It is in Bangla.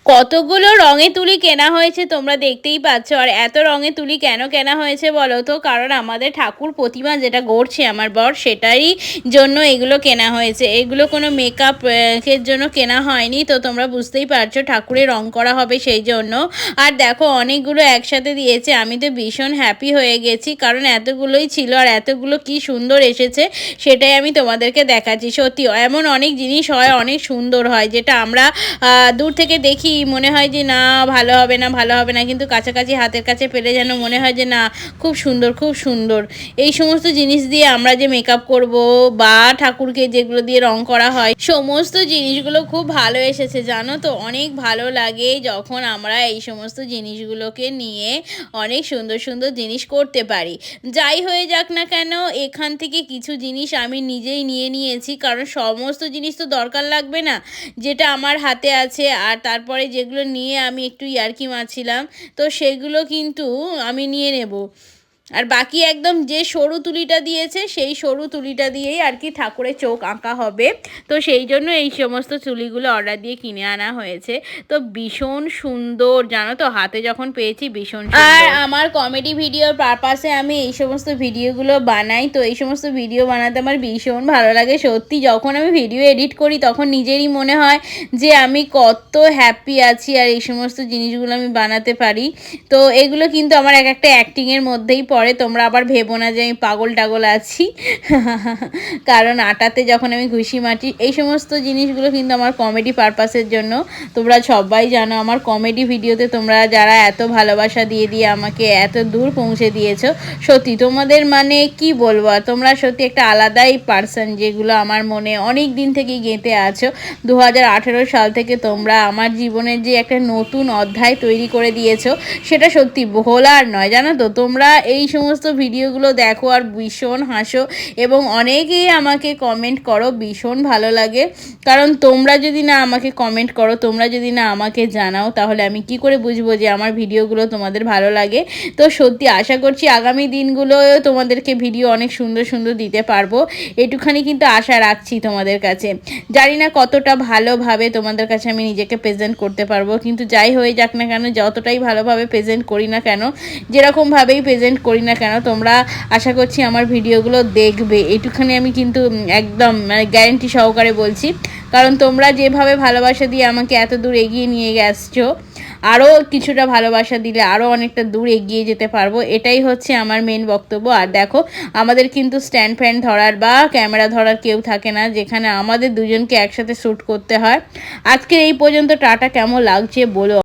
কতগুলো রঙের তুলি কেনা হয়েছে তোমরা দেখতেই পাচ্ছ। আর এত রঙের তুলি কেন কেনা হয়েছে বলো তো? কারণ আমাদের ঠাকুর প্রতিমা যেটা গড়ছে আমার বর, সেটারই জন্য এগুলো কেনা হয়েছে। এগুলো কোনো মেকআপ এর জন্য কেনা হয়নি। তো তোমরা বুঝতেই পারছো ঠাকুরের রং করা হবে সেই জন্য। আর দেখো অনেকগুলো একসাথে দিয়েছে, আমি তো ভীষণ হ্যাপি হয়ে গেছি, কারণ এতগুলোই ছিল আর এতগুলো কি সুন্দর এসেছে সেটাই আমি তোমাদেরকে দেখাচ্ছি। সত্যি এমন অনেক জিনিস হয়, অনেক সুন্দর হয়, যেটা আমরা দূর থেকে দেখি মনে হয় যে না ভালো হবে না, ভালো হবে না, কিন্তু কাছাকাছি হাতের কাছে পেলে যেন মনে হয় যে না খুব সুন্দর, খুব সুন্দর। এই সমস্ত জিনিস দিয়ে আমরা যে মেকআপ করব বা ঠাকুরকে যেগুলো দিয়ে রং করা হয়, সমস্ত জিনিসগুলো খুব ভালো এসেছে জানো তো। অনেক ভালো লাগে যখন আমরা এই সমস্ত জিনিসগুলোকে নিয়ে অনেক সুন্দর সুন্দর জিনিস করতে পারি। যাই হয়ে যাক না কেন, এখান থেকে কিছু জিনিস আমি নিজেই নিয়ে নিয়েছি, কারণ সমস্ত জিনিস তো দরকার লাগবে না যেটা আমার হাতে আছে। আর তারপরে যেগুলো নিয়ে আমি একটু ইয়ার্কি মারছিলাম, তো সেগুলো কিন্তু আমি নিয়ে নেব। আর বাকি একদম যে সরু তুলিটা দিয়েছে সেই সরু তুলিটা দিয়েই আর কি ঠাকুরের চোখ আঁকা হবে। তো সেই জন্য এই সমস্ত তুলিগুলো অর্ডার দিয়ে কিনে আনা হয়েছে। তো ভীষণ সুন্দর জানো তো, হাতে যখন পেয়েছি ভীষণ সুন্দর। আর আমার কমেডি ভিডিওর পারপাসে আমি এই সমস্ত ভিডিওগুলো বানাই। তো এই সমস্ত ভিডিও বানাতে আমার ভীষণ ভালো লাগে সত্যি। যখন আমি ভিডিও এডিট করি তখন নিজেরই মনে হয় যে আমি কত হ্যাপি আছি আর এই সমস্ত জিনিসগুলো আমি বানাতে পারি। তো এগুলো কিন্তু আমার এক একটা অ্যাক্টিংয়ের মধ্যেই পড়ে। তোমরা আবার ভেবো না যে আমি পাগল টাগল আছি কারণ আটাতে যখন আমি ঘুষি মাটি, এই সমস্ত জিনিসগুলো কিন্তু আমার কমেডি পারপাসের জন্য। তোমরা সবাই জানো আমার কমেডি ভিডিওতে তোমরা যারা এত ভালোবাসা দিয়ে দিয়ে আমাকে এত দূর পৌঁছে দিয়েছো, সত্যি তোমাদের মানে কি বলবো। আর তোমরা সত্যি একটা আলাদাই পার্সন, যেগুলো আমার মনে অনেক দিন থেকে গেঁথে আছো। 2018 সাল থেকে তোমরা আমার জীবনের যে একটা নতুন অধ্যায় তৈরি করে দিয়েছো, সেটা সত্যি ভোলার নয় জানো তো। তোমরা এই সমস্ত ভিডিওগুলো দেখো আর ভীষণ হাসো এবং অনেকেই আমাকে কমেন্ট করো, ভীষণ ভালো লাগে। কারণ তোমরা যদি না আমাকে কমেন্ট করো, তোমরা যদি না আমাকে জানাও, তাহলে আমি কি করে বুঝবো যে আমার ভিডিওগুলো তোমাদের ভালো লাগে। তো সত্যি আশা করছি আগামী দিনগুলোও তোমাদেরকে ভিডিও অনেক সুন্দর সুন্দর দিতে পারবো, এটুখানি কিন্তু আশা রাখছি তোমাদের কাছে। জানি না কতটা ভালোভাবে তোমাদের কাছে আমি নিজেকে প্রেজেন্ট করতে পারবো, কিন্তু যাই হয়ে যাক না কেন, যতটাই ভালোভাবে প্রেজেন্ট করি না কেন, যেরকমভাবেই প্রেজেন্ট করি না কেন, তোমরা আশা করছি আমার ভিডিওগুলো দেখবে, এটুখানি আমি কিন্তু একদম মানে গ্যারেন্টি সহকারে বলছি। কারণ তোমরা যেভাবে ভালোবাসা দিয়ে আমাকে এত দূর এগিয়ে নিয়ে গেছো, আরও কিছুটা ভালোবাসা দিলে আরও অনেকটা দূর এগিয়ে যেতে পারবো, এটাই হচ্ছে আমার মেন বক্তব্য। আর দেখো আমাদের কিন্তু স্ট্যান্ড ফ্যান ধরার বা ক্যামেরা ধরার কেউ থাকে না, যেখানে আমাদের দুজনকে একসাথে শ্যুট করতে হয়। আজকে এই পর্যন্ত, টাটা। কেমন লাগছে বলো।